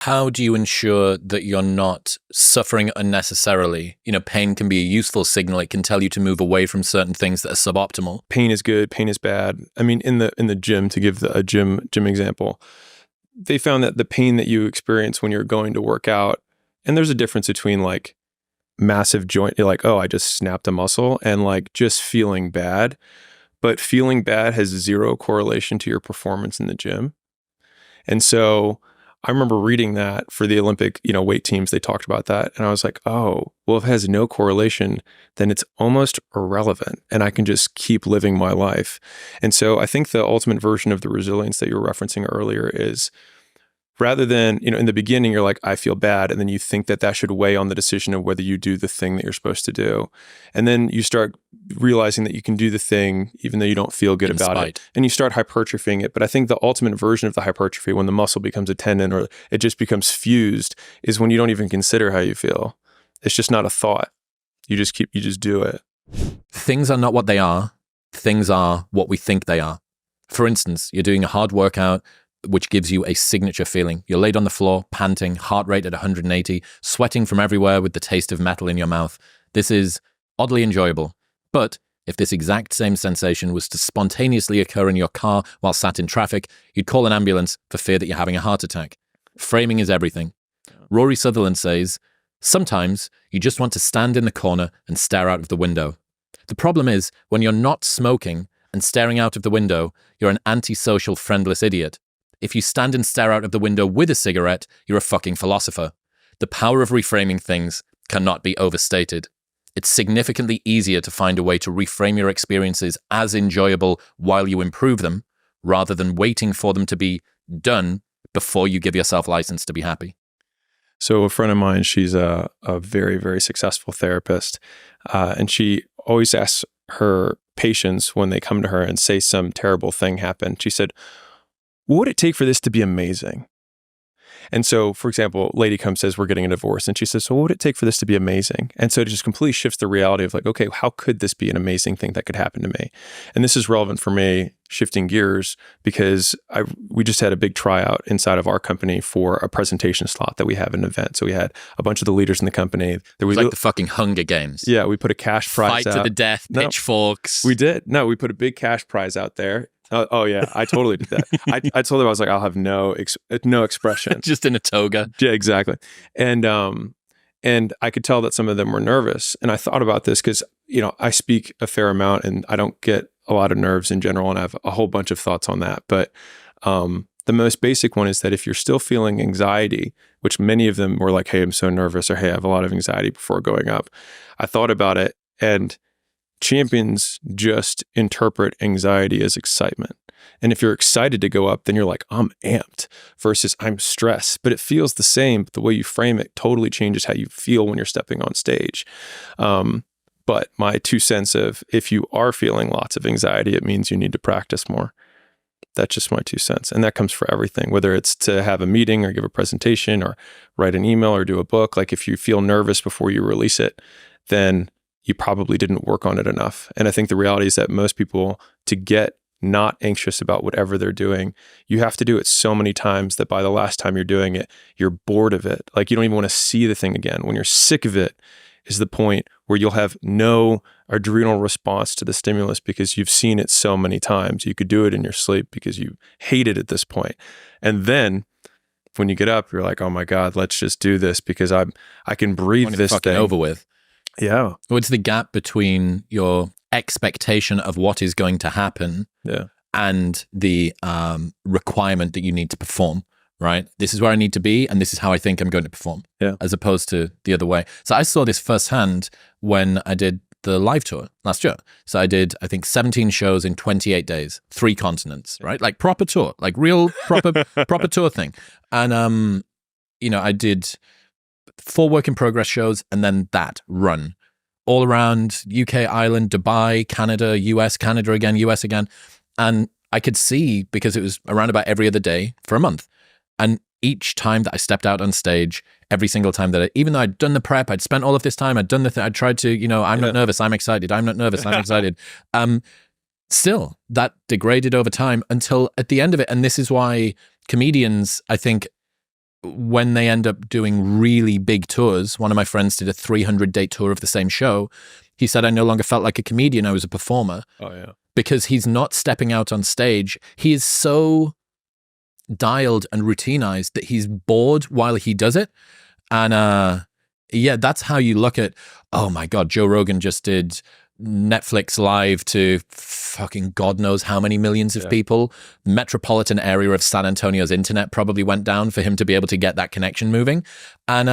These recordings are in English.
How do you ensure that you're not suffering unnecessarily? Pain can be a useful signal. It can tell you to move away from certain things that are suboptimal. Pain is good. Pain is bad. I mean, in the gym, to give a gym example, they found that the pain that you experience when you're going to work out, and there's a difference between like massive joint, like, oh, I just snapped a muscle, and like just feeling bad. But feeling bad has zero correlation to your performance in the gym. And so I remember reading that for the Olympic, weight teams, they talked about that. And I was like, oh, well, if it has no correlation, then it's almost irrelevant and I can just keep living my life. And so I think the ultimate version of the resilience that you were referencing earlier is, rather than, in the beginning, you're like, I feel bad. And then you think that should weigh on the decision of whether you do the thing that you're supposed to do. And then you start realizing that you can do the thing even though you don't feel good about it. And you start hypertrophying it. But I think the ultimate version of the hypertrophy, when the muscle becomes a tendon or it just becomes fused, is when you don't even consider how you feel. It's just not a thought. You just do it. Things are not what they are. Things are what we think they are. For instance, you're doing a hard workout, which gives you a signature feeling. You're laid on the floor, panting, heart rate at 180, sweating from everywhere with the taste of metal in your mouth. This is oddly enjoyable. But if this exact same sensation was to spontaneously occur in your car while sat in traffic, you'd call an ambulance for fear that you're having a heart attack. Framing is everything. Rory Sutherland says, sometimes you just want to stand in the corner and stare out of the window. The problem is, when you're not smoking and staring out of the window, you're an antisocial, friendless idiot. If you stand and stare out of the window with a cigarette, you're a fucking philosopher. The power of reframing things cannot be overstated. It's significantly easier to find a way to reframe your experiences as enjoyable while you improve them, rather than waiting for them to be done before you give yourself license to be happy. So a friend of mine, she's a very, very successful therapist, and she always asks her patients when they come to her and say some terrible thing happened. She said, what would it take for this to be amazing? And so, for example, lady comes, says, we're getting a divorce. And she says, so what would it take for this to be amazing? And so it just completely shifts the reality of like, okay, how could this be an amazing thing that could happen to me? And this is relevant for me, shifting gears, because we just had a big tryout inside of our company for a presentation slot that we have an event. So we had a bunch of the leaders in the company. It was like the fucking Hunger Games. Yeah, we put a cash prize out. Fight to the death, pitchforks. We did. No, we put a big cash prize out there. Oh yeah, I totally did that. I told them, I was like, I'll have no expression, just in a toga. Yeah, exactly. And I could tell that some of them were nervous. And I thought about this because I speak a fair amount, and I don't get a lot of nerves in general, and I have a whole bunch of thoughts on that. But the most basic one is that if you're still feeling anxiety, which many of them were like, hey, I'm so nervous, or hey, I have a lot of anxiety before going up. I thought about it, and champions just interpret anxiety as excitement. And if you're excited to go up, then you're like, I'm amped, versus I'm stressed. But it feels the same, but the way you frame it totally changes how you feel when you're stepping on stage. But my 2 cents of, if you are feeling lots of anxiety, it means you need to practice more. That's just my 2 cents. And that comes for everything, whether it's to have a meeting or give a presentation or write an email or do a book. Like if you feel nervous before you release it, then you probably didn't work on it enough. And I think the reality is that most people, to get not anxious about whatever they're doing, you have to do it so many times that by the last time you're doing it, you're bored of it. Like you don't even want to see the thing again. When you're sick of it is the point where you'll have no adrenal response to the stimulus because you've seen it so many times. You could do it in your sleep because you hate it at this point. And then when you get up, you're like, oh my God, let's just do this because I can breathe this thing over with. Yeah. What's the gap between your expectation of what is going to happen and the requirement that you need to perform, right? This is where I need to be, and this is how I think I'm going to perform, as opposed to the other way. So I saw this firsthand when I did the live tour last year. So I did, I think, 17 shows in 28 days, 3 continents, right? Like proper tour, like real proper tour thing. And, I did 4 work in progress shows and then that run all around UK, Ireland, Dubai, Canada, US, Canada again, US again. And I could see, because it was around about every other day for a month. And each time that I stepped out on stage, every single time that even though I'd done the prep, I'd spent all of this time, I'd done the thing, I'd tried to, I'm not nervous, I'm excited. I'm not nervous, I'm excited. Still, that degraded over time until at the end of it. And this is why comedians, I think, when they end up doing really big tours, one of my friends did a 300-date tour of the same show. He said, I no longer felt like a comedian, I was a performer. Oh, yeah. Because he's not stepping out on stage. He is so dialed and routinized that he's bored while he does it. And yeah, that's how you look at, oh my God, Joe Rogan just did Netflix live to fucking God knows how many millions of people. The metropolitan area of San Antonio's internet probably went down for him to be able to get that connection moving. And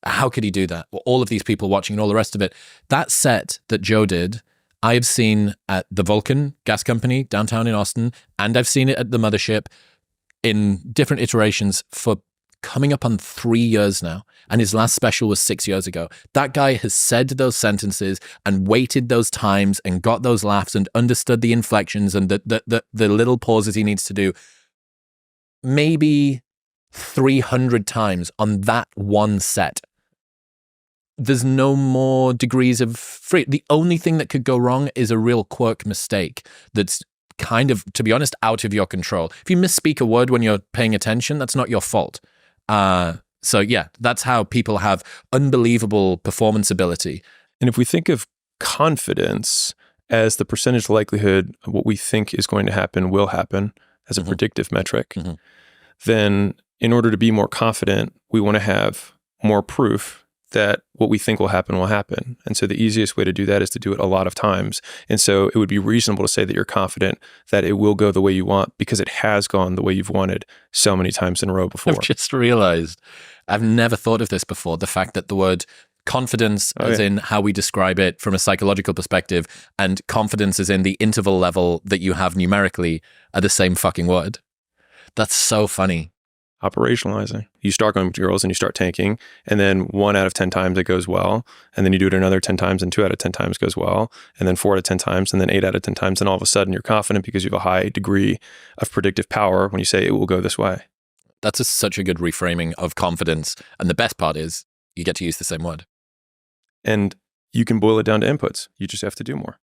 how could he do that? Well, all of these people watching and all the rest of it. That set that Joe did, I've seen at the Vulcan Gas Company downtown in Austin, and I've seen it at the Mothership in different iterations for coming up on 3 years now. And his last special was 6 years ago. That guy has said those sentences and waited those times and got those laughs and understood the inflections and the little pauses he needs to do maybe 300 times on that one set. There's no more degrees of free. The only thing that could go wrong is a real quirk mistake that's kind of, to be honest, out of your control. If you misspeak a word when you're paying attention, that's not your fault. So yeah, that's how people have unbelievable performance ability. And if we think of confidence as the percentage likelihood of what we think is going to happen will happen as a predictive metric, then in order to be more confident, we want to have more proof that what we think will happen will happen. And so the easiest way to do that is to do it a lot of times. And so it would be reasonable to say that you're confident that it will go the way you want because it has gone the way you've wanted so many times in a row before. I've just realized, I've never thought of this before, the fact that the word confidence as in how we describe it from a psychological perspective and confidence as in the interval level that you have numerically are the same fucking word. That's so funny. Operationalizing. You start going to girls and you start tanking, and then 1 out of 10 times it goes well, and then you do it another 10 times, and 2 out of 10 times goes well, and then 4 out of 10 times, and then 8 out of 10 times, and all of a sudden you're confident because you have a high degree of predictive power when you say it will go this way. That's such a good reframing of confidence, and the best part is you get to use the same word. And you can boil it down to inputs. You just have to do more.